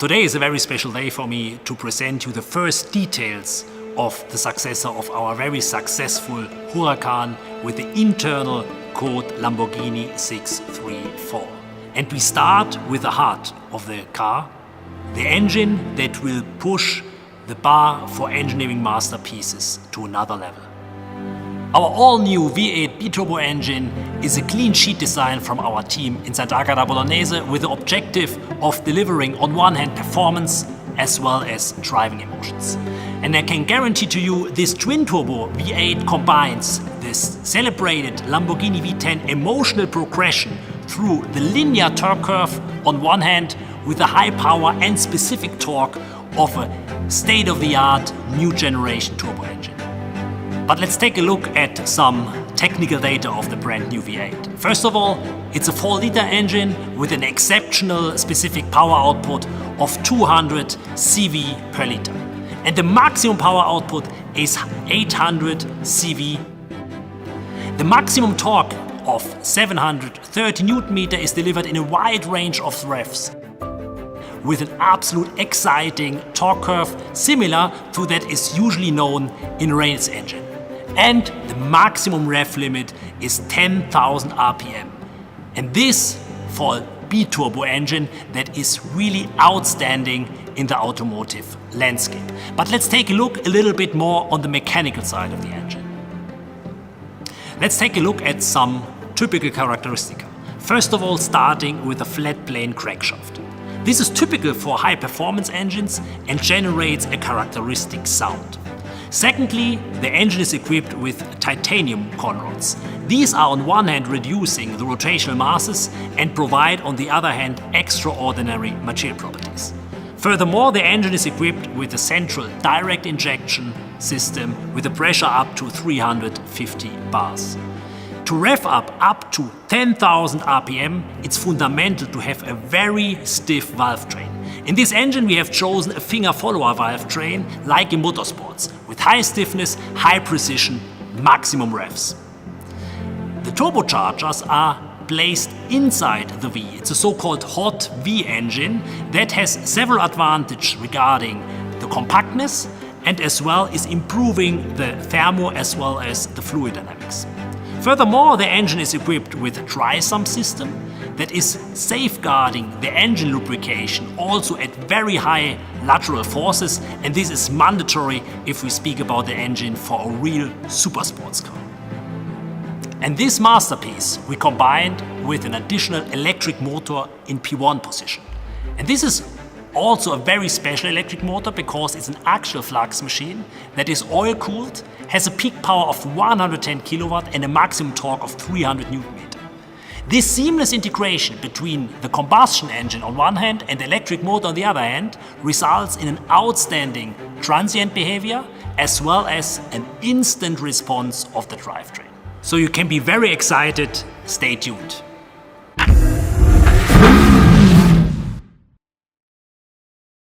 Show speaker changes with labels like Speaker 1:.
Speaker 1: Today is a very special day for me to present you the first details of the successor of our very successful Huracán with the internal code Lamborghini 634. And we start with the heart of the car, the engine that will push the bar for engineering masterpieces to another level. Our all-new V8 biturbo engine is a clean sheet design from our team in Sant'Agata Bolognese with the objective of delivering on one hand performance as well as driving emotions. And I can guarantee to you this twin-turbo V8 combines this celebrated Lamborghini V10 emotional progression through the linear torque curve on one hand with the high power and specific torque of a state-of-the-art new generation turbo engine. But let's take a look at some technical data of the brand new V8. First of all, it's a 4-liter engine with an exceptional specific power output of 200 CV per liter. And the maximum power output is 800 CV. The maximum torque of 730 Newton meter is delivered in a wide range of revs, with an absolute exciting torque curve similar to that is usually known in race engine. And the maximum rev limit is 10,000 RPM. And this for a biturbo engine that is really outstanding in the automotive landscape. But let's take a look a little bit more on the mechanical side of the engine. Let's take a look at some typical characteristics. First of all, starting with a flat plane crankshaft. This is typical for high performance engines and generates a characteristic sound. Secondly, the engine is equipped with titanium conrods. These are on one hand reducing the rotational masses and provide on the other hand extraordinary material properties. Furthermore, the engine is equipped with a central direct injection system with a pressure up to 350 bars. To rev up to 10,000 RPM, it's fundamental to have a very stiff valve train. In this engine we have chosen a finger follower valve train like in motorsports, with high stiffness, high precision, maximum revs. The turbochargers are placed inside the V. It's a so-called hot V engine that has several advantages regarding the compactness and as well is improving the thermo as well as the fluid dynamics. Furthermore, the engine is equipped with a dry sump system that is safeguarding the engine lubrication also at very high lateral forces, and this is mandatory if we speak about the engine for a real super sports car. And this masterpiece we combined with an additional electric motor in P1 position. And this is also a very special electric motor because it's an axial flux machine that is oil cooled, has a peak power of 110 kilowatt and a maximum torque of 300 Newton meter. This seamless integration between the combustion engine on one hand and the electric motor on the other hand results in an outstanding transient behavior as well as an instant response of the drivetrain. So you can be very excited, stay tuned.